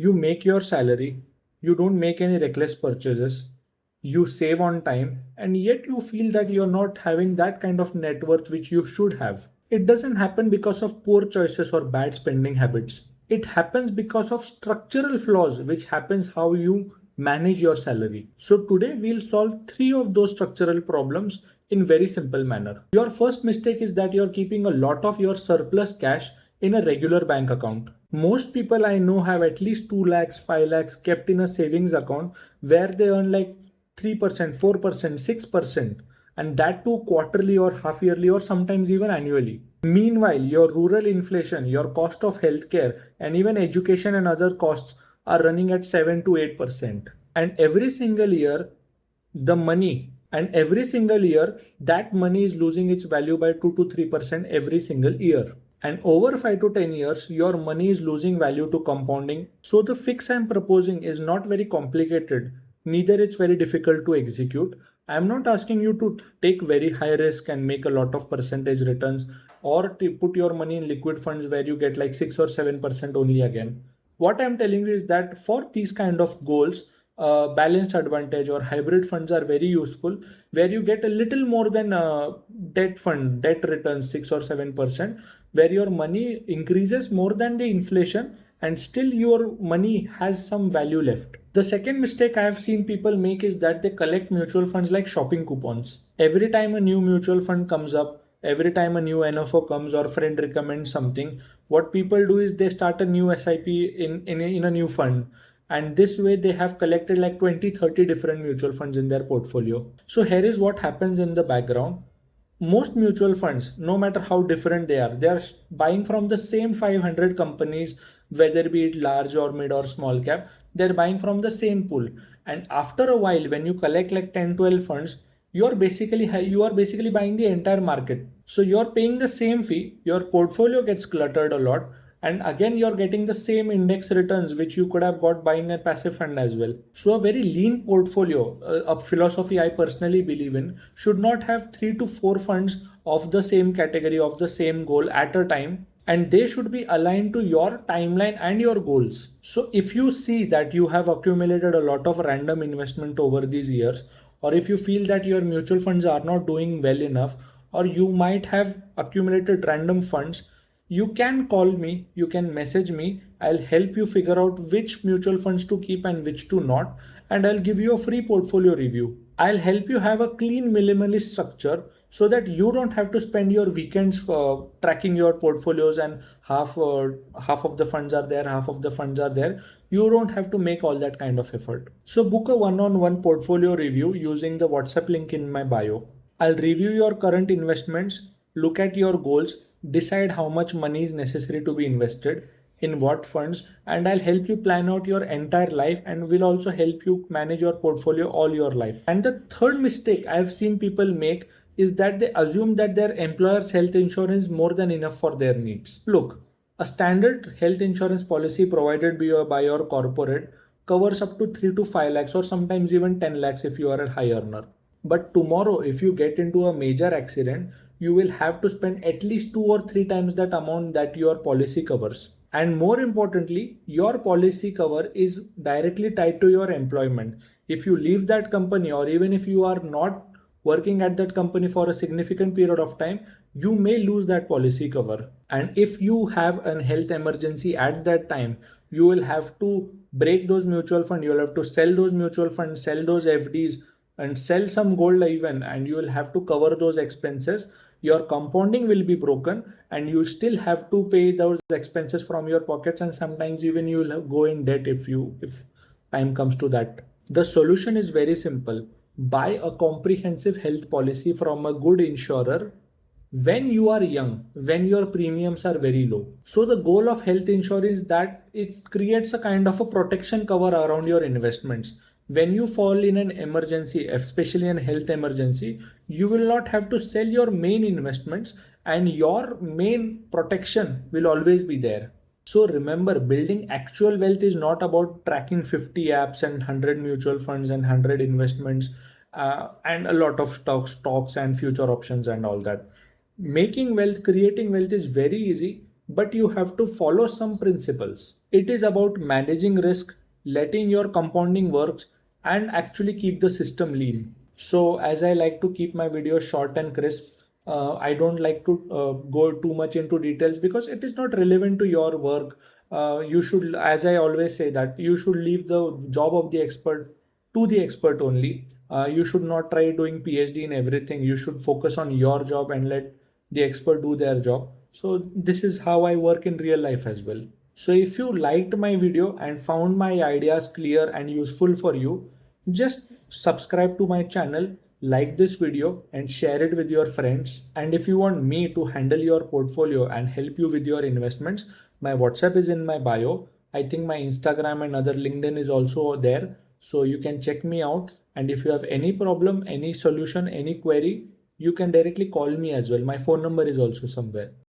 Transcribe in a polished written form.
You make your salary, you don't make any reckless purchases, you save on time, and yet you feel that you're not having that kind of net worth which you should have. It doesn't happen because of poor choices or bad spending habits. It happens because of structural flaws, which happens how you manage your salary. So today we'll solve three of those structural problems in very simple manner. Your first mistake is that you're keeping a lot of your surplus cash in a regular bank account. Most people I know have at least 2 lakhs, 5 lakhs kept in a savings account where they earn like 3%, 4%, 6%, and that too quarterly or half yearly or sometimes even annually. Meanwhile, your rural inflation, your cost of healthcare, and even education and other costs are running at 7 to 8%. And every single year, the money and every single year that money is losing its value by 2 to 3% every single year, and over 5 to 10 years your money is losing value to compounding. So the fix I'm proposing is not very complicated, neither it's very difficult to execute. I'm not asking you to take very high risk and make a lot of percentage returns, or to put your money in liquid funds where you get like 6 or 7% only again. What I'm telling you is that for these kind of goals, balanced advantage or hybrid funds are very useful, where you get a little more than debt returns 6 or 7%, where your money increases more than the inflation and still your money has some value left. The second mistake I have seen people make is that they collect mutual funds like shopping coupons. Every time a new mutual fund comes up, every time a new NFO comes or friend recommends something, what people do is they start a new SIP in a new fund, and this way they have collected like 20-30 different mutual funds in their portfolio. So here is what happens in the background. Most mutual funds, no matter how different they are buying from the same 500 companies, whether be it large or mid or small cap. They're buying from the same pool, and after a while when you collect like 10-12 funds, you are basically buying the entire market. So you're paying the same fee, your portfolio gets cluttered a lot, and again you're getting the same index returns which you could have got buying a passive fund as well. So a very lean portfolio, a philosophy I personally believe in, should not have 3 to 4 funds of the same category, of the same goal at a time, and they should be aligned to your timeline and your goals. So if you see that you have accumulated a lot of random investment over these years, or if you feel that your mutual funds are not doing well enough, or you might have accumulated random funds, you can call me, you can message me. I'll help you figure out which mutual funds to keep and which to not, and I'll give you a free portfolio review. I'll help you have a clean minimalist structure so that you don't have to spend your weekends tracking your portfolios, and half of the funds are there, half of the funds are there. You don't have to make all that kind of effort. So book a one-on-one portfolio review using the WhatsApp link in my bio. I'll review your current investments, look at your goals, decide how much money is necessary to be invested in what funds, and I'll help you plan out your entire life and will also help you manage your portfolio all your life. And the third mistake I've seen people make is that they assume that their employer's health insurance is more than enough for their needs. Look, a standard health insurance policy provided by your corporate covers up to 3 to 5 lakhs or sometimes even 10 lakhs if you are a high earner. But tomorrow, if you get into a major accident, you will have to spend at least 2 or 3 times that amount that your policy covers. And more importantly, your policy cover is directly tied to your employment. If you leave that company, or even if you are not working at that company for a significant period of time, you may lose that policy cover. And if you have an health emergency at that time, you will have to break those mutual funds, you will have to sell those mutual funds, sell those FDs, and sell some gold even, and you will have to cover those expenses. Your compounding will be broken, and you still have to pay those expenses from your pockets, and sometimes even you will go in debt if time comes to that. The solution is very simple. Buy a comprehensive health policy from a good insurer when you are young, when your premiums are very low. So the goal of health insurance is that it creates a kind of a protection cover around your investments. When you fall in an emergency, especially an health emergency, you will not have to sell your main investments, and your main protection will always be there. So remember, building actual wealth is not about tracking 50 apps and 100 mutual funds and 100 investments, and a lot of stocks and future options and all that. Making wealth, creating wealth is very easy. but you have to follow some principles. It is about managing risk, letting your compounding works, and actually keep the system lean. So, as I like to keep my videos short and crisp, I don't like to go too much into details because it is not relevant to your work. You should, as I always say, that you should leave the job of the expert to the expert only. You should not try doing PhD in everything. You should focus on your job and let the expert do their job. So this is how I work in real life as well. So if you liked my video and found my ideas clear and useful for you, just subscribe to my channel, like this video and share it with your friends. And if you want me to handle your portfolio and help you with your investments, my WhatsApp is in my bio. I think my Instagram and other LinkedIn is also there. So you can check me out. And if you have any problem, any solution, any query, you can directly call me as well. My phone number is also somewhere.